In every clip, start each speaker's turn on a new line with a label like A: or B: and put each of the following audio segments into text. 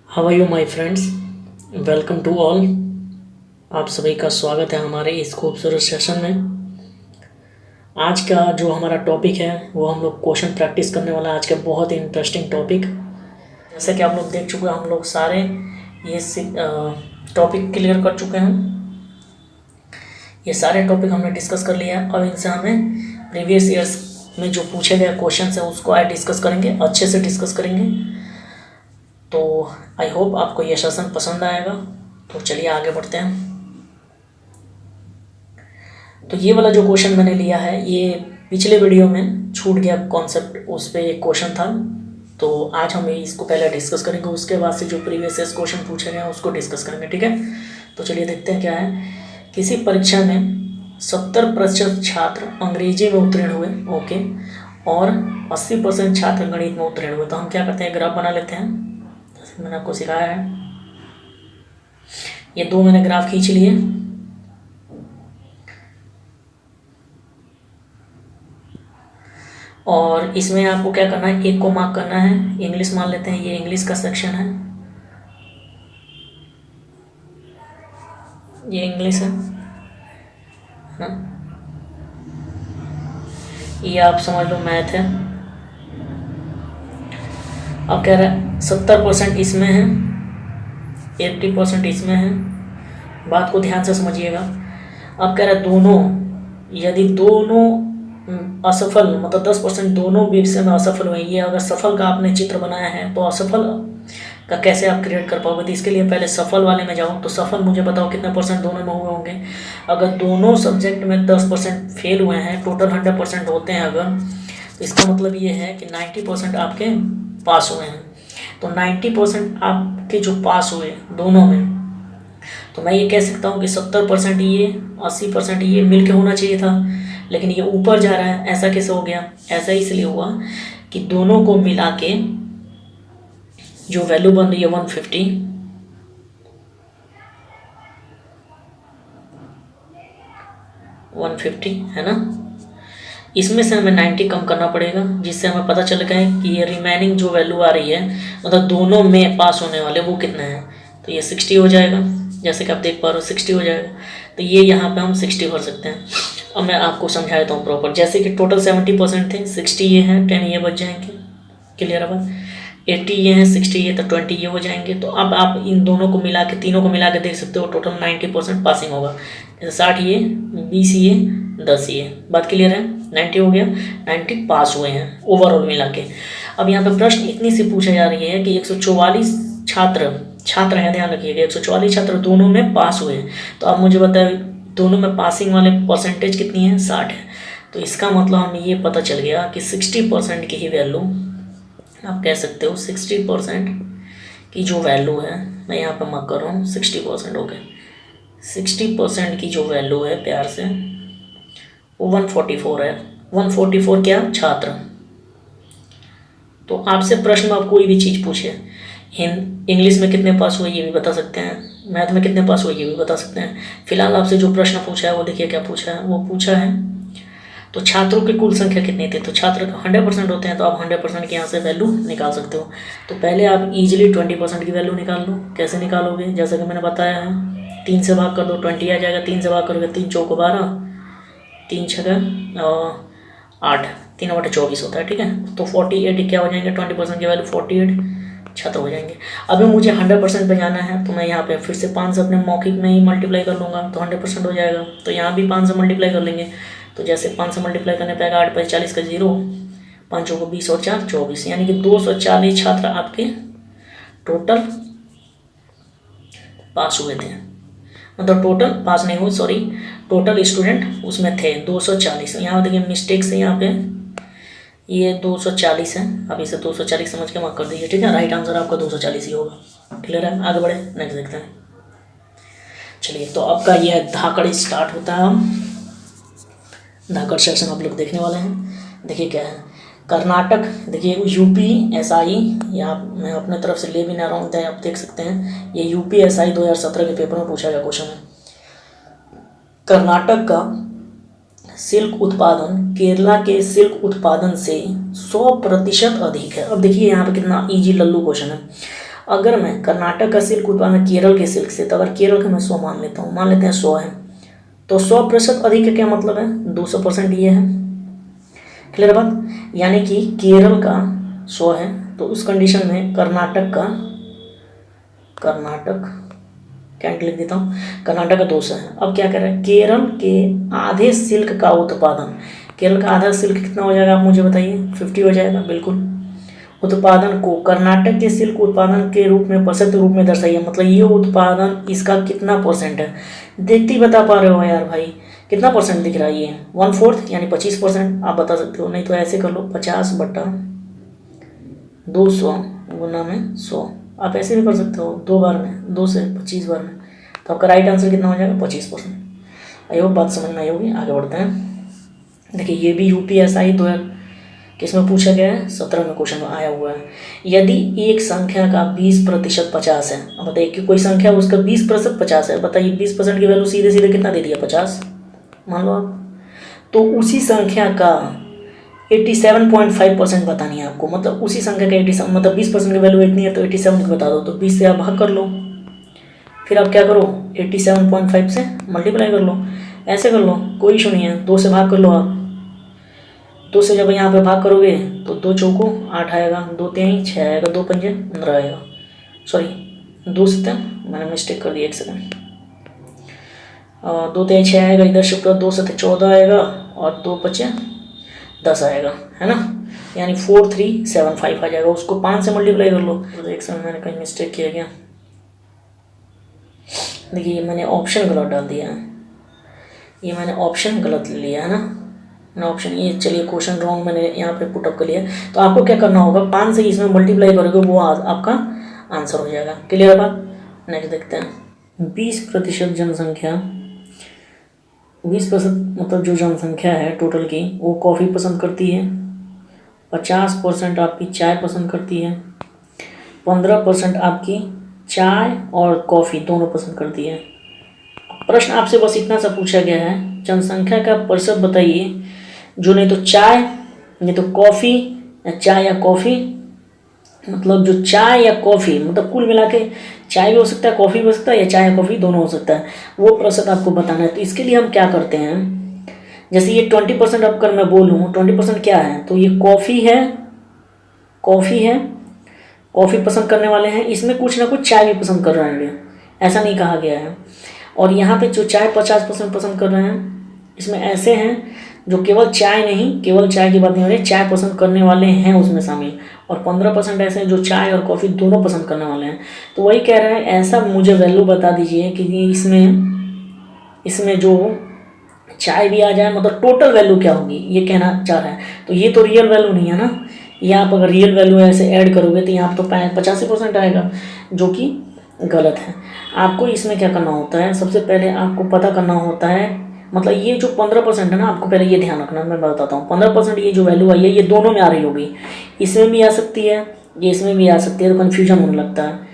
A: How are you my friends, welcome to all. आप सभी का स्वागत है हमारे इस खूबसूरत सेशन में। आज का जो हमारा टॉपिक है वो हम लोग क्वेश्चन प्रैक्टिस करने वाला है। आज का बहुत ही इंटरेस्टिंग टॉपिक, जैसे कि आप लोग देख चुके हैं, हम लोग सारे ये टॉपिक क्लियर कर चुके हैं। ये सारे टॉपिक हमने डिस्कस कर लिया है। अब इनसे हमें प्रीवियस ईयर्स में जो पूछे गए क्वेश्चन है उसको आज डिस्कस करेंगे, अच्छे से डिस्कस करेंगे। तो आई होप आपको ये सेशन पसंद आएगा। तो चलिए आगे बढ़ते हैं। तो ये वाला जो क्वेश्चन मैंने लिया है ये पिछले वीडियो में छूट गया कॉन्सेप्ट, उस पर एक क्वेश्चन था। तो आज हम इसको पहले डिस्कस करेंगे, उसके बाद से जो प्रीवियस क्वेश्चन पूछे गए हैं उसको डिस्कस करेंगे, ठीक है। तो चलिए देखते हैं क्या है। किसी परीक्षा में 70% छात्र अंग्रेजी में उत्तीर्ण हुए, ओके, और 80% छात्र गणित में उत्तीर्ण हुए। तो हम क्या करते हैं, ग्राफ बना लेते हैं। मैंने आपको सिखाया है, ये दो मैंने ग्राफ खींच लिए। और इसमें आपको क्या करना है, एक को मार्क करना है, इंग्लिश मान लेते हैं, ये इंग्लिश का सेक्शन है, ये इंग्लिश है ना। ये आप समझ लो मैथ है। अब कह रहा है 70% इसमें है, 80% इसमें है। बात को ध्यान से समझिएगा। अब कह रहा है दोनों, यदि दोनों असफल, मतलब 10% दोनों विषय में असफल हुए। ये अगर सफल का आपने चित्र बनाया है तो असफल का कैसे आप क्रिएट कर पाओगे। तो इसके लिए पहले सफल वाले में जाओ। तो सफल मुझे बताओ कितने परसेंट दोनों में हुए होंगे। अगर दोनों सब्जेक्ट में 10% फेल हुए हैं, टोटल 100% होते हैं अगर, तो इसका मतलब ये है कि 90% आपके पास हुए हैं। तो 90% आपके जो पास हुए दोनों में, तो मैं ये कह सकता हूँ कि 70% ये, 80% ये मिल के होना चाहिए था, लेकिन ये ऊपर जा रहा है। ऐसा कैसे हो गया? ऐसा इसलिए हुआ कि दोनों को मिला के जो वैल्यू बन रही है 150 है ना, इसमें से हमें 90 कम करना पड़ेगा, जिससे हमें पता चल गया है कि ये रिमेनिंग जो वैल्यू आ रही है, मतलब दोनों में पास होने वाले, वो कितने हैं। तो ये 60 हो जाएगा, जैसे कि आप देख पा रहे हो 60 हो जाएगा। तो ये यहाँ पे हम 60 भर सकते हैं। अब मैं आपको समझा देता हूँ प्रॉपर। जैसे कि टोटल 70% थे, 60 ये हैं, 10 ये बच जाएंगे, क्लियर है बात। 80 ये हैं, 60 ये, तो 20 ये हो जाएंगे। तो अब आप इन दोनों को मिला के, तीनों को मिला के देख सकते हो, टोटल 90% पासिंग होगा। जैसे 60 ये, 20 ये, 10 ये, बात क्लियर है। 90 हो गया, 90 पास हुए हैं ओवरऑल मिला के। अब यहाँ पे प्रश्न इतनी सी पूछा जा रही है कि 144 छात्र हैं, ध्यान रखिएगा, 144 छात्र दोनों में पास हुए हैं। तो आप मुझे बताए दोनों में पासिंग वाले परसेंटेज कितनी है? 60 है। तो इसका मतलब हमें ये पता चल गया कि 60% की ही वैल्यू, आप कह सकते हो 60% की जो वैल्यू है, मैं यहाँ पर मार्क कर रहा हूँ 60%, ओके, 60% की जो वैल्यू है प्यार से, वो 144 है। 144 क्या? छात्र। तो आपसे प्रश्न में आप कोई भी चीज़ पूछे, इंग्लिश में कितने पास हुए ये भी बता सकते हैं, मैथ में कितने पास हुए ये भी बता सकते हैं। फिलहाल आपसे जो प्रश्न पूछा है वो देखिए क्या पूछा है। वो पूछा है तो छात्रों की कुल संख्या कितनी थी। तो छात्र 100% होते हैं, तो आप 100% की यहाँ से वैल्यू निकाल सकते हो। तो पहले आप इजीली 20% की वैल्यू निकाल लो। कैसे निकालोगे? जैसा कि मैंने बताया है, 3 से भाग कर दो, 20 आ जाएगा। 3 से भाग करोगे, 3 चौको 12, 3 छः 8, 3/24 होता है, ठीक है। तो 48 क्या हो जाएंगे? 20% की वैल्यू 48 छात्र हो जाएंगे। अभी मुझे 100% पे जाना है, तो मैं यहाँ पे फिर से 5 से अपने मौखिक में ही मल्टीप्लाई कर लूँगा, तो 100% हो जाएगा। तो यहाँ भी 5 से मल्टीप्लाई कर लेंगे। तो जैसे 5 से मल्टीप्लाई करने पे आएगा 8 × 40 का 0, 5 को 20 और 4 24, यानी कि 240 छात्र आपके टोटल पास हुए थे। मतलब टोटल पास नहीं हुए, सॉरी, टोटल स्टूडेंट उसमें थे 240। यहाँ देखिए मिस्टेक से यहाँ पे ये 240 है, अब इसे 240 समझ के मार्क कर दीजिए, ठीक है। राइट आंसर आपका 240 ही होगा। क्लियर है? आगे बढ़े, नेक्स्ट देखते हैं। चलिए, तो आपका यह धाकड़ स्टार्ट होता है। हम धाकड़ सेक्शन आप लोग देखने वाले हैं। देखिए क्या है, कर्नाटक, देखिए UPSI, या मैं अपने तरफ से ले भी ना रहा हूँ, आप देख सकते हैं, ये UPSI 2017 के पेपर में पूछा गया क्वेश्चन है। कर्नाटक का सिल्क उत्पादन केरला के सिल्क उत्पादन से 100% अधिक है। अब देखिए यहाँ पे कितना इजी लल्लू क्वेश्चन है। अगर मैं कर्नाटक का सिल्क उत्पादन केरल के सिल्क से, तो अगर केरल का मैं 100 मान लेता हूँ, मान लेते हैं 100 है, तो 100% अधिक का क्या मतलब है, 200% ये है। क्लियर बात। यानी कि केरल का 100 है, तो उस कंडीशन में कर्नाटक कैंट लिख देता हूँ, कर्नाटक का 200 है। अब क्या कर रहे हैं, केरल के आधे सिल्क का उत्पादन, केरल का आधा सिल्क कितना हो जाएगा आप मुझे बताइए, 50 हो जाएगा बिल्कुल। उत्पादन को कर्नाटक के सिल्क उत्पादन के रूप में % रूप में दर्शाइए, मतलब ये उत्पादन इसका कितना % है, देखते ही बता पा रहे हो यार भाई, कितना % दिख रहा है ये, 1/4 यानी 25% आप बता सकते हो। नहीं तो ऐसे कर लो 50/200 गुना में 100, आप ऐसे भी कर सकते हो 2 बार में, 2 से 25 बार में, तो आपका राइट आंसर कितना हो जाएगा, 25%। आई होप बात समझ में आई होगी। आगे बढ़ते हैं। देखिए ये भी UPSI 2000 किसमें पूछा गया है, 17 में क्वेश्चन आया हुआ है। यदि एक संख्या का 20% 50 है, अब बताइए कि कोई संख्या उसका 20% 50 है, बताइए 20% की वैल्यू सीधे सीधे कितना दे दिया, 50 मान लो आप। तो उसी संख्या का 87.5% बतानी है आपको, मतलब उसी संख्या का 87, मतलब 20% की वैल्यू इतनी है तो 87 की बता दो, तो 20 से आप भाग कर लो, फिर आप क्या करो 87.5 से मल्टीप्लाई कर लो, ऐसे कर लो, कोई इशू नहीं है। 2 से भाग कर लो आप, 2 से जब यहाँ पे भाग करोगे तो 2 चौको 8 आएगा, 2 तिहाई 6 आएगा, 2 पंजे 15 आएगा, सॉरी 2 से मैंने मिस्टेक कर दिया, 1 सेकंड, 2 तिहाई 6 आएगा, इधर शिफ्ट 2 से 14 आएगा और 2 पचे 10 आएगा, है ना, यानी 4375 आ जाएगा। उसको 5 से मल्टीप्लाई कर लो, तो 1 सेकंड मैंने कहीं मिस्टेक किया क्या, देखिए मैंने ऑप्शन गलत डाल दिया है, ये मैंने ऑप्शन गलत लिया है ना, ऑप्शन ये, चलिए क्वेश्चन रॉन्ग मैंने यहाँ पे पुटअप कर लिया। तो आपको क्या करना होगा, 5 से इसमें मल्टीप्लाई करोगे, वो आपका आंसर हो जाएगा। क्लियर बात। नेक्स्ट देखते हैं। 20% जनसंख्या, 20% मतलब जो जनसंख्या है टोटल की, वो कॉफ़ी पसंद करती है, 50% आपकी चाय पसंद करती है, 15% आपकी चाय और कॉफ़ी दोनों पसंद करती है। प्रश्न आपसे बस इतना सा पूछा गया है, जनसंख्या का % बताइए जो नहीं तो चाय, नहीं तो कॉफ़ी, या चाय या कॉफ़ी, मतलब जो चाय या कॉफ़ी, मतलब कुल मिला के चाय भी हो सकता है, कॉफ़ी भी हो सकता है, या चाय या कॉफ़ी दोनों हो सकता है, वो % आपको बताना है। तो इसके लिए हम क्या करते हैं, जैसे ये 20% अब कर मैं बोलूँ, 20% क्या है, तो ये कॉफ़ी है, कॉफ़ी पसंद करने वाले हैं, इसमें कुछ ना कुछ चाय भी पसंद कर रहे होंगे, ऐसा नहीं कहा गया है। और यहाँ पे जो चाय 50% पसंद कर रहे हैं, इसमें ऐसे हैं जो केवल चाय नहीं, केवल चाय की बात नहीं हो रही, चाय पसंद करने वाले हैं उसमें शामिल, और 15% ऐसे हैं जो चाय और कॉफ़ी दोनों पसंद करने वाले हैं। तो वही कह रहे हैं, ऐसा मुझे वैल्यू बता दीजिए कि इसमें जो चाय भी आ जाए, मतलब टोटल वैल्यू क्या होगी, ये कहना चाह रहा है। तो ये तो रियल वैल्यू नहीं है ना, ये आप अगर रियल वैल्यू ऐसे ऐड करोगे तो यहाँ तो 85% आएगा, जो कि गलत है। आपको इसमें क्या करना होता है, सबसे पहले आपको पता करना होता है, मतलब ये जो 15% है ना, आपको पहले ये ध्यान रखना, मैं बताता हूँ। 15% ये जो वैल्यू आई है, ये दोनों में आ रही होगी, इसमें भी आ सकती है, ये इसमें भी आ सकती है, तो कन्फ्यूजन होने लगता है।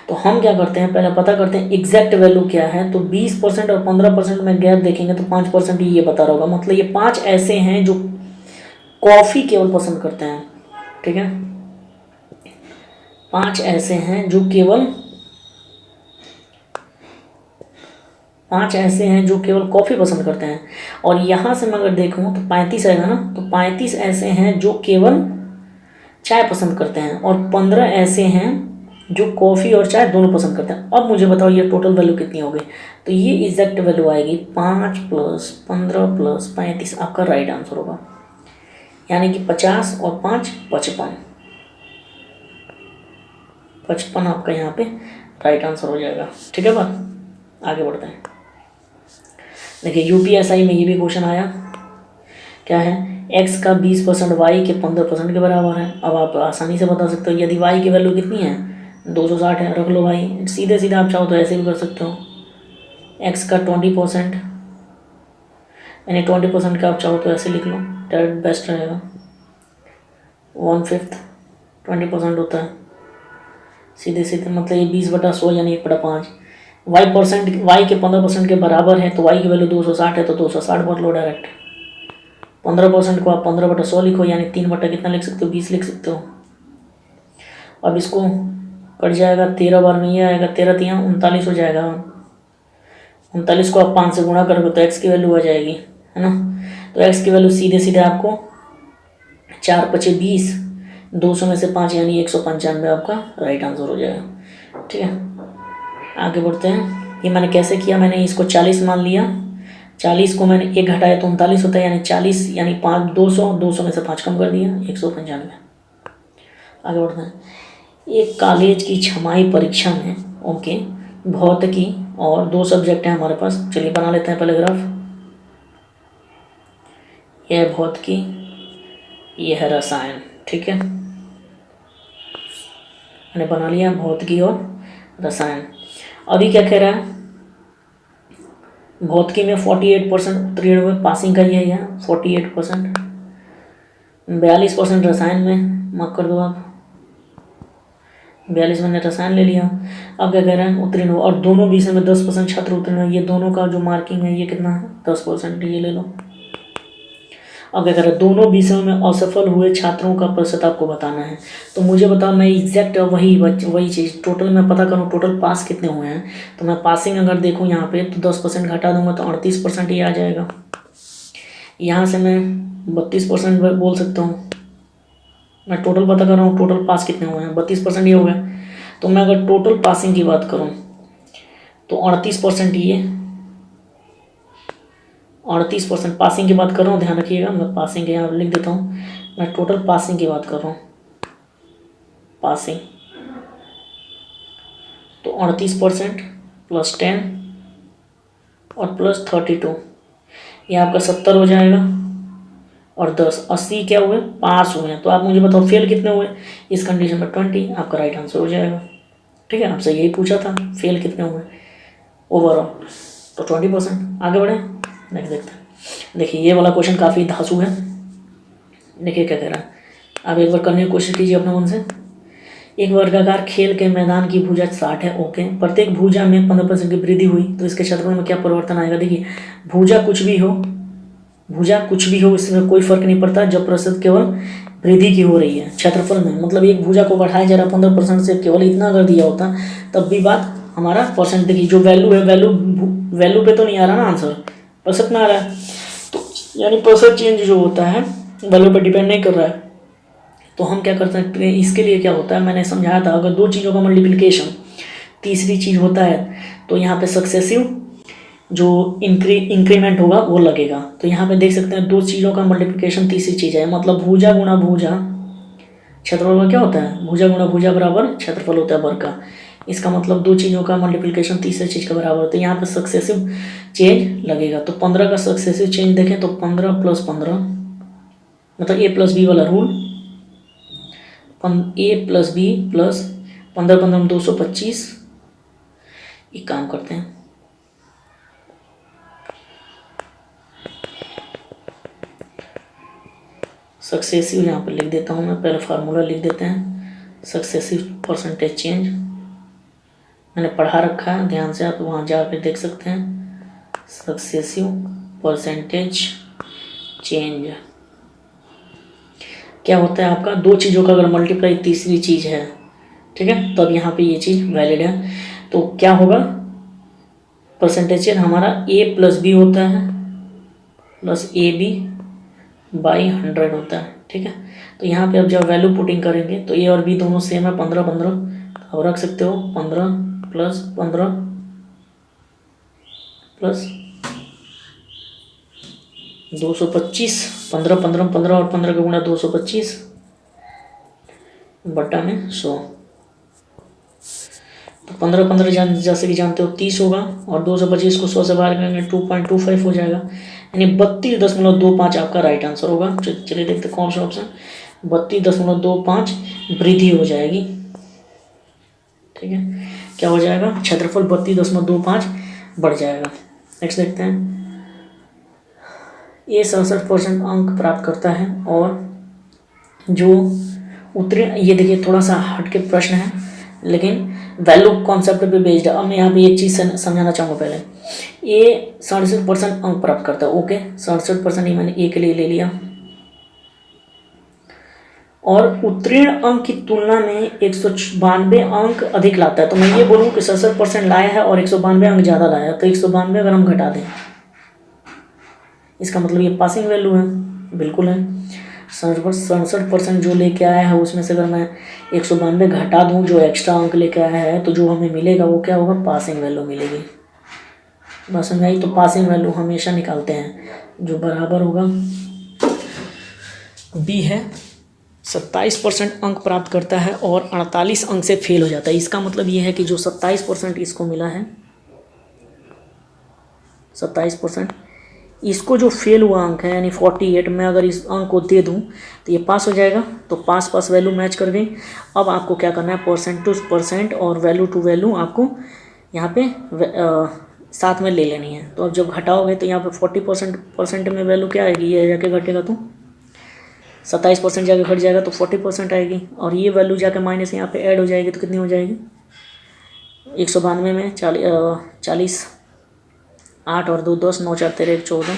A: तो हम क्या करते हैं, पहले पता करते हैं एग्जैक्ट वैल्यू क्या है। तो 20% और 15% में गैप देखेंगे तो 5% ये बता रहा होगा, मतलब ये 5 ऐसे हैं जो कॉफ़ी केवल पसंद करते हैं, ठीक है, 5 ऐसे हैं जो केवल कॉफ़ी पसंद करते हैं। और यहाँ से मैं अगर देखूँ तो 35 आएगा ना, तो 35 ऐसे हैं जो केवल चाय पसंद करते हैं, और 15 ऐसे हैं जो कॉफ़ी और चाय दोनों पसंद करते हैं। अब मुझे बताओ ये टोटल वैल्यू कितनी हो गई, तो ये एग्जैक्ट वैल्यू आएगी 5 + 15 + 35, आपका राइट आंसर होगा, यानी कि 50 और 5 55, 55 आपका यहाँ पे राइट आंसर हो जाएगा। ठीक है बात, आगे बढ़ते हैं। देखिए UPSI में ये भी क्वेश्चन आया, क्या है, x का 20% y के 15% के बराबर है। अब आप आसानी से बता सकते हो, यदि y की वैल्यू कितनी है, 260 है, रख लो भाई, सीधे सीधे आप चाहो तो ऐसे भी कर सकते हो। x का 20%, यानी 20% का आप चाहो तो ऐसे लिख लो, डायरेक्ट बेस्ट रहेगा, 1/5 20% होता है, सीधे सीधे, मतलब ये 20/100 यानी 1/5। y के 15% के बराबर है, तो y की वैल्यू 260 है, तो 260 भर लो डायरेक्ट। 15% को आप 15/100 लिखो, यानी 3 बटा कितना लिख सकते हो, 20 लिख सकते हो। अब इसको कट जाएगा, 13 बार में ये आएगा, 13 तिया 39 हो जाएगा। 39 को आप 5 से गुणा करोगे तो x की वैल्यू आ जाएगी, है ना। तो x की वैल्यू सीधे सीधे आपको 4 × 5 = 20, 200 में से 5 यानी 195 आपका राइट आंसर हो जाएगा। ठीक है, आगे बढ़ते हैं। ये मैंने कैसे किया, मैंने इसको 40 मान लिया, 40 को मैंने 1 घटाया तो 39 होता है, यानी 40 यानी 5 200 में से 5 कम कर दिया 195। आगे बढ़ते हैं। एक कॉलेज की छमाही परीक्षा में ओके भौतिकी और 2 सब्जेक्ट हैं हमारे पास। चलिए बना लेते हैं पहले ग्राफ। यह है भौतिकी, यह है रसायन। ठीक है, मैंने बना लिया भौतिकी और रसायन। अभी क्या कह रहा है, भौतिकी में 48% उत्तीर्ण हुए, पासिंग का ये है 48%, 42% रसायन में, मार्क कर दो आप, 42 मैंने रसायन ले लिया। अब क्या कह रहे हैं, उत्तीर्ण हुआ, और दोनों विषय में 10% छात्र उत्तीर्ण हुए। ये दोनों का जो मार्किंग है ये कितना है, 10%, ये ले लो। अब क्या कह रहे हैं, दोनों विषयों में असफल हुए छात्रों का प्रतिशत आपको बताना है। तो मुझे बताओ, मैं एग्जैक्ट वही चीज़ टोटल में पता करूँ, टोटल पास कितने हुए हैं। तो मैं पासिंग अगर देखूँ यहाँ पे तो 10% घटा दूंगा तो 38% ये आ जाएगा। यहाँ से मैं 32% बोल सकता हूँ। मैं टोटल पता कर रहा हूँ, टोटल पास कितने हुए हैं, 32% ये हो गया। तो मैं अगर टोटल पासिंग की बात करूँ तो 38% ये, 38% पासिंग की बात कर रहा हूँ, ध्यान रखिएगा। मैं पासिंग के यहाँ लिख देता हूँ, मैं टोटल पासिंग की बात कर रहा हूँ। पासिंग तो 38% + 10 और +32, ये आपका 70 हो जाएगा। और 10 80 क्या हुए, पास हुए हैं। तो आप मुझे बताओ फेल कितने हुए इस कंडीशन में, 20 आपका राइट आंसर हो जाएगा। ठीक है, आपसे यही पूछा था फेल कितने हुए ओवरऑल, तो 20%। आगे बढ़े, देखते हैं। देखिए ये वाला क्वेश्चन काफ़ी धांसू है। देखिए क्या कह रहा है, आप एक बार करने की कोशिश कीजिए अपने मन से। एक वर्गाकार खेल के मैदान की भुजा 60 है ओके, प्रत्येक भुजा में 15% की वृद्धि हुई तो इसके क्षेत्रफल में क्या परिवर्तन आएगा। देखिए भुजा कुछ भी हो इसमें कोई फर्क नहीं पड़ता जब प्रतिशत केवल वृद्धि की हो रही है क्षेत्रफल में। मतलब एक भुजा को बढ़ाया जा रहा 15% से केवल इतना अगर दिया होता तब भी बात हमारा परसेंट, देखिए जो वैल्यू है वैल्यू पे तो नहीं आ रहा ना आंसर, प्रतिशत में आ रहा है। तो यानी प्रतिशत चेंज जो होता है वैल्यू पर डिपेंड नहीं कर रहा है। तो हम क्या कर सकते हैं, इसके लिए क्या होता है, मैंने समझाया था, अगर 2 चीज़ों का मल्टीप्लिकेशन तीसरी चीज़ होता है तो यहाँ पे सक्सेसिव जो इंक्रीमेंट होगा वो लगेगा। तो यहाँ पे देख सकते हैं 2 चीज़ों का मल्टीप्लिकेशन तीसरी चीज़ है, मतलब भुजा गुणा भुजा क्षेत्रफल में क्या होता है, भुजा गुणा भुजा बराबर क्षेत्रफल होता है वर्ग का। इसका मतलब 2 चीज़ों का मल्टीप्लिकेशन तीसरी चीज़ का बराबर होता है। यहाँ पे सक्सेसिव चेंज लगेगा। तो 15 का सक्सेसिव चेंज देखें तो 15 + 15 मतलब A+B वाला रूल, A+B + 15 15 225। एक काम करते हैं, सक्सेसिव यहाँ पर लिख देता हूँ मैं, पहले फार्मूला लिख देते हैं। सक्सेसिव परसेंटेज चेंज मैंने पढ़ा रखा है, ध्यान से आप वहाँ जा कर देख सकते हैं। सक्सेसिव परसेंटेज चेंज क्या होता है आपका, 2 चीज़ों का अगर मल्टीप्लाई तीसरी चीज़ है, ठीक है, तो अब यहाँ पे ये चीज़ वैलिड है। तो क्या होगा, परसेंटेज चेंज हमारा A+B होता है +AB/100 होता है। ठीक है, तो यहाँ पे अब जब वैल्यू पुटिंग करेंगे तो A और B दोनों सेम है, 15 15 अब रख सकते हो, 15 + 15 + 225, 15 15 15 और 15 का गुणा 225 बटा में 100। तो 15 15 जैसे कि जानते हो 30 होगा, और 225 को 100 से बाहर करेंगे 2.25 हो जाएगा, यानी 32.25 आपका राइट आंसर होगा। चलिए देखते कौन सा ऑप्शन, 32.25 वृद्धि हो जाएगी। ठीक है, क्या हो जाएगा, क्षेत्रफल 32.25 बढ़ जाएगा। नेक्स्ट देखते हैं, ये 67% अंक प्राप्त करता है और जो उत्तीर्ण, ये देखिए थोड़ा सा हटके प्रश्न है लेकिन वैल्यू कॉन्सेप्ट पे बेस्ड है। अब मैं यहाँ पे एक चीज़ समझाना चाहूँगा पहले, ये 67% अंक प्राप्त करता है ओके, 67% ही मैंने ए के लिए ले लिया। और उत्तीर्ण अंक की तुलना में 192 अंक अधिक लाता है, तो मैं ये बोलूँ कि 67% लाया है और 192 अंक ज़्यादा लाया है, तो 192 अगर हम घटा दें, इसका मतलब ये पासिंग वैल्यू है, बिल्कुल है। 67% जो लेके आया है उसमें से अगर मैं 192 घटा दूँ जो एक्स्ट्रा अंक लेके आया है, तो जो हमें मिलेगा वो क्या होगा, पासिंग वैल्यू मिलेगी। बस समझ आई। तो पासिंग वैल्यू हमेशा निकालते हैं जो बराबर होगा, बी है 27% अंक प्राप्त करता है और 48 अंक से फेल हो जाता है। इसका मतलब ये है कि जो 27% इसको मिला है, 27%, इसको जो फेल हुआ अंक है यानी 48, मैं अगर इस अंक को दे दूं तो ये पास हो जाएगा। तो पास वैल्यू मैच कर गई। अब आपको क्या करना है, परसेंट टू परसेंट और वैल्यू टू वैल्यू आपको यहाँ पे साथ में ले लेनी है। तो अब जब घटाओगे तो यहाँ पे 40% में वैल्यू क्या आएगी, ये जाके घटेगा तो 27% जाके घट जाएगा तो 40% आएगी, और ये वैल्यू जाके माइनस यहाँ पे ऐड हो जाएगी तो कितनी हो जाएगी, 192 में 40, 8 और 2 10, 9 4 13 1 14,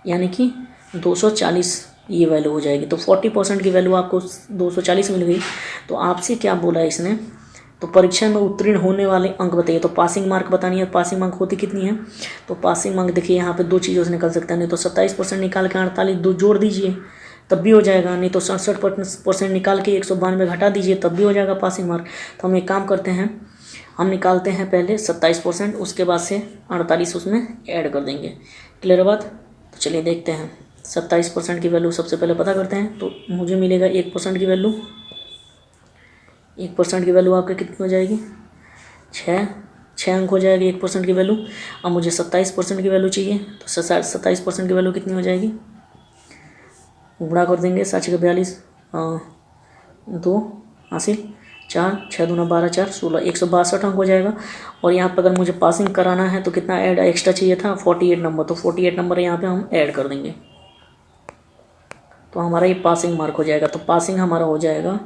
A: यानी कि 240 ये वैल्यू हो जाएगी। तो 40% की वैल्यू आपको 240 मिल गई। तो आपसे क्या बोला इसने, तो परीक्षा में उत्तीर्ण होने वाले अंक बताइए। तो पासिंग मार्क बतानी है, पासिंग मार्क होती कितनी है, तो पासिंग मार्क देखिए यहाँ पे दो चीज़ों से निकल सकता है, नहीं तो 27% निकाल के 48 दो जोड़ दीजिए तब भी हो जाएगा, नहीं तो 67% निकाल के 192 घटा दीजिए तब भी हो जाएगा पासिंग मार्क। तो हम एक काम करते हैं, हम निकालते हैं पहले 27%, उसके बाद से 48 उसमें ऐड कर देंगे। क्लियर बात। तो चलिए देखते हैं 27% की वैल्यू सबसे पहले पता करते हैं। तो मुझे मिलेगा 1% की वैल्यू, 1% की वैल्यू आपके कितनी हो जाएगी, 6 अंक हो जाएगी 1% की वैल्यू। अब मुझे 27% की वैल्यू चाहिए, तो 27% की वैल्यू कितनी हो जाएगी, गुणा कर देंगे, 7 6 42, 2 हासिल 4, 6 दूना 12 4 16, 162 अंक हो जाएगा। और यहाँ पर अगर मुझे पासिंग कराना है तो कितना ऐड एक्स्ट्रा चाहिए था, 48 नंबर, तो 48 नंबर यहाँ पे हम ऐड कर देंगे तो हमारा ये पासिंग मार्क हो जाएगा। तो पासिंग हमारा हो जाएगा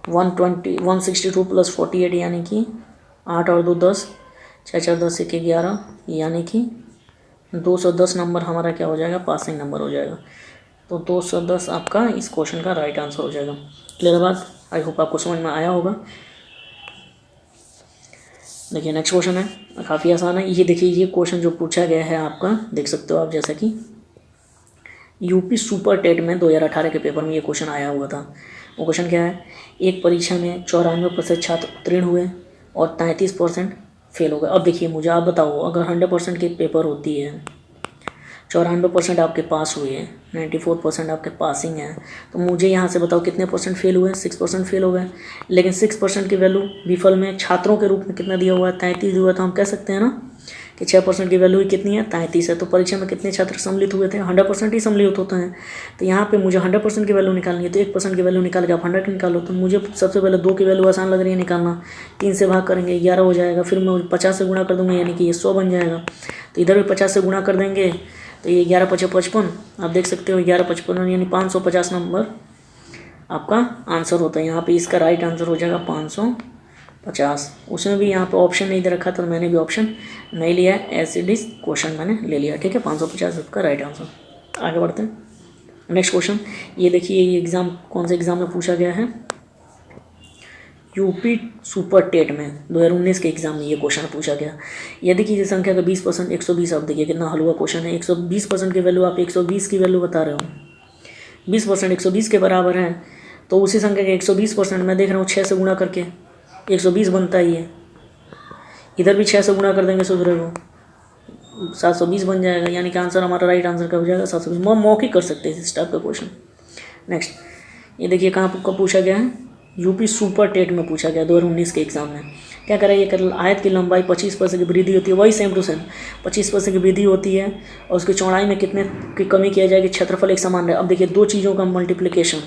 A: 162 + 48 यानी कि 8 और 2 10, 6 4 10 1 11, यानी कि 210 नंबर हमारा क्या हो जाएगा, पासिंग नंबर हो जाएगा। तो 210 आपका इस क्वेश्चन का राइट आंसर हो जाएगा। क्लियर बात। आई होप आपको समझ में आया होगा। देखिए नेक्स्ट क्वेश्चन है, काफ़ी आसान है। ये देखिए ये क्वेश्चन जो पूछा गया है आपका, देख सकते हो आप, जैसा कि यूपी सुपर टेट में 2018 के पेपर में ये क्वेश्चन आया हुआ था। वो क्वेश्चन क्या है, एक परीक्षा में 94% छात्र उत्तीर्ण हुए और 33% फेल हो गए। अब देखिए मुझे आप बताओ, अगर 100% की पेपर होती है, 94% आपके पास हुए हैं, 94% आपके पासिंग है, तो मुझे यहाँ से बताओ कितने परसेंट फेल हुए, 6% फेल हो गए। लेकिन 6% की वैल्यू विफल में छात्रों के रूप में कितना दिया हुआ है, 33 हुआ। तो हम कह सकते हैं ना कि 6% की वैल्यू कितनी है, 33 है। तो परीक्षा में कितने छात्र सम्मिलित हुए थे, 100% ही सम्मिलित होते हैं। तो यहाँ पे मुझे 100% की वैल्यू निकालनी है, तो 1% की वैल्यू निकाल के आप 100 निकालो। तो मुझे सबसे पहले 2 की वैल्यू आसान लग रही है निकालना, 3 से भाग करेंगे 11 हो जाएगा, फिर मैं 50 से गुणा कर दूंगा यानी कि ये 100 बन जाएगा। तो इधर भी 50 से गुणा कर देंगे तो ये 11 5 55, आप देख सकते हो 11 55 यानी 550 नंबर आपका आंसर होता है। यहाँ पे इसका राइट आंसर हो जाएगा 550। उसमें भी यहाँ पे ऑप्शन नहीं दे रखा था, तो मैंने भी ऑप्शन नहीं लिया है, एज इट इज क्वेश्चन मैंने ले लिया। ठीक है, 550 आपका राइट आंसर। आगे बढ़ते हैं नेक्स्ट क्वेश्चन। ये देखिए ये एग्ज़ाम कौन से एग्ज़ाम में पूछा गया है, यूपी सुपर टेट में 2019 के एग्जाम में ये क्वेश्चन पूछा गया। यदि किसी संख्या का 20% 120, आप देखिए कितना हलवा क्वेश्चन है। 120% की वैल्यू, आप 120 की वैल्यू बता रहे हो, 20% 120 के बराबर है, तो उसी संख्या के 120% मैं देख रहा हूँ 6 से गुणा करके 120 बनता ही है। इधर भी 6 से गुणा कर देंगे सुधरे को 720 बन जाएगा, यानी कि आंसर हमारा राइट आंसर का हो जाएगा 720। मौखिक कर सकते हैं इस टाइप का क्वेश्चन। नेक्स्ट ये देखिए कहाँ पूछा गया है, यूपी सुपर टेट में पूछा गया 2019 के एग्जाम में। क्या करें, ये आयत की लंबाई 25% की वृद्धि होती है, वही सेम टू सेम 25% की वृद्धि होती है, और उसकी चौड़ाई में कितने की कमी किया जाएगी, क्षेत्रफल एक समान रहे। अब देखिए दो चीज़ों का मल्टीप्लिकेशन,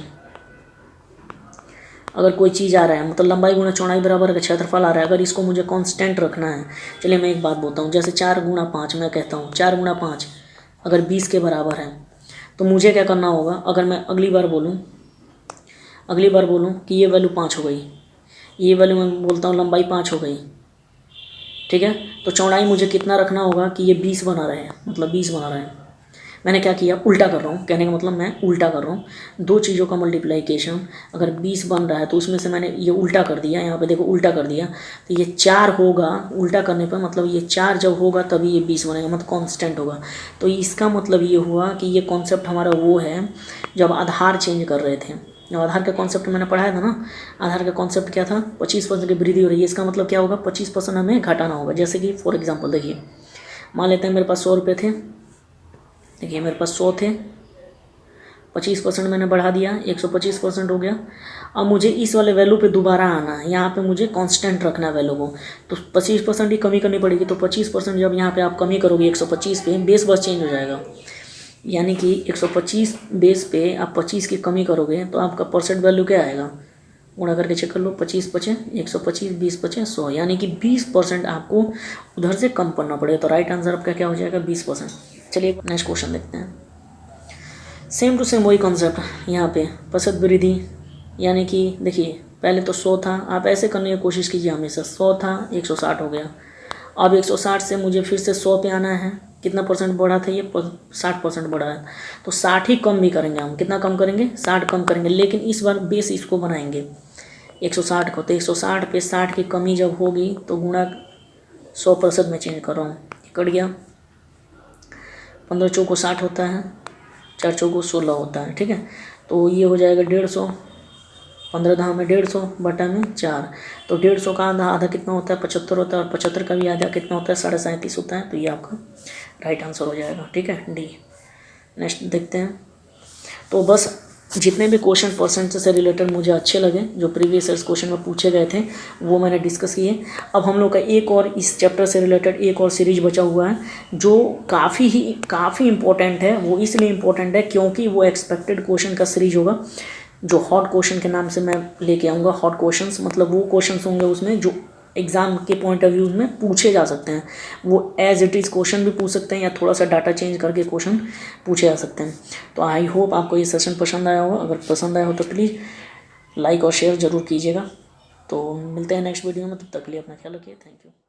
A: अगर कोई चीज़ आ रहा है मतलब लंबाई गुणा चौड़ाई बराबर है, क्षेत्रफल आ रहा है, अगर इसको मुझे कांस्टेंट रखना है। चलिए मैं एक बात बोलता हूँ, जैसे 4 × 5 मैं कहता हूँ 4 × 5 अगर 20 के बराबर है, तो मुझे क्या करना होगा, अगर मैं अगली बार बोलूँ कि ये वैल्यू 5 हो गई, ये वैल्यू मैं बोलता हूँ लंबाई 5 हो गई, ठीक है, तो चौड़ाई मुझे कितना रखना होगा कि ये 20 बना रहे हैं, मतलब 20 बना रहे हैं। मैंने क्या किया, उल्टा कर रहा हूँ, कहने का मतलब मैं उल्टा कर रहा हूँ। दो चीज़ों का मल्टीप्लिकेशन अगर 20 बन रहा है तो उसमें से मैंने ये उल्टा कर दिया, यहाँ पे देखो उल्टा कर दिया, तो ये 4 होगा उल्टा करने पर, मतलब ये 4 जब होगा तभी ये 20 बनेगा, मतलब कांस्टेंट होगा। तो इसका मतलब ये हुआ कि ये कॉन्सेप्ट हमारा वो है जब आधार चेंज कर रहे थे। जब आधार का कॉन्सेप्ट मैंने पढ़ाया था ना, आधार का कॉन्सेप्ट क्या था, 25% की वृद्धि हो रही है, इसका मतलब क्या होगा, 25% हमें घटाना होगा। जैसे कि फॉर एग्जांपल देखिए, मान लेते हैं मेरे पास 100 रुपये थे, देखिए मेरे पास 100 थे, 25% मैंने बढ़ा दिया, 125% हो गया। अब मुझे इस वाले वैल्यू पे दोबारा आना है, यहाँ पे मुझे कांस्टेंट रखना है वैल्यू को, तो 25% की कमी करनी पड़ेगी। तो 25% जब यहाँ पे आप कमी करोगे 125 पे, बेस बस चेंज हो जाएगा, यानी कि 125 बेस पे आप 25 की कमी करोगे तो आपका परसेंट वैल्यू क्या आएगा, गुणा करके चेक कर लो, 25 पचे 125, 20 पचे 100, यानी कि 20% आपको उधर से कम करना पड़ेगा। तो राइट आंसर आपका क्या हो जाएगा, 20%। चलिए नेक्स्ट क्वेश्चन देखते हैं। सेम टू सेम वही कॉन्सेप्ट यहाँ पे, प्रतिशत वृद्धि, यानी कि देखिए पहले तो 100 था, आप ऐसे करने की कोशिश कीजिए हमेशा, 100 था 160 हो गया, अब 160 से मुझे फिर से 100 पे आना है, कितना परसेंट बढ़ा था ये, 60% बढ़ा है, तो 60 ही कम भी करेंगे हम, कितना कम करेंगे, 60 कम करेंगे, लेकिन इस बार बेस इसको बनाएंगे 160 को, तो 160 पे 60 की कमी जब होगी तो गुणा 100% में चेंज कर रहा हूँ, कट गया, 15 चौको 60 होता है, 4 चौको 16 होता है, ठीक है। तो ये हो जाएगा 150, 15 धाम में 150 बटा में 4, तो 150 का आधा कितना होता है, 75 होता है, और 75 का भी आधा कितना होता है, 37.5 होता है। तो ये आपका राइट आंसर हो जाएगा, ठीक है, डी। नेक्स्ट देखते हैं। तो बस जितने भी क्वेश्चन परसेंट से रिलेटेड मुझे अच्छे लगे, जो प्रीवियस ईयर्स क्वेश्चन में पूछे गए थे, वो मैंने डिस्कस किए। अब हम लोग का एक और इस चैप्टर से रिलेटेड एक और सीरीज बचा हुआ है जो काफ़ी इंपॉर्टेंट है। वो इसलिए इम्पोर्टेंट है क्योंकि वो एक्सपेक्टेड क्वेश्चन का सीरीज होगा, जो हॉट क्वेश्चन के नाम से मैं लेके आऊँगा। हॉट क्वेश्चंस मतलब वो क्वेश्चंस होंगे उसमें जो एग्ज़ाम के पॉइंट ऑफ व्यू में पूछे जा सकते हैं। वो एज इट इज़ क्वेश्चन भी पूछ सकते हैं या थोड़ा सा डाटा चेंज करके क्वेश्चन पूछे जा सकते हैं। तो आई होप आपको ये सेशन पसंद आया होगा। अगर पसंद आया हो तो प्लीज़ लाइक और शेयर ज़रूर कीजिएगा। तो मिलते हैं नेक्स्ट वीडियो में, तब तक के लिए अपना ख्याल रखिए। Thank you.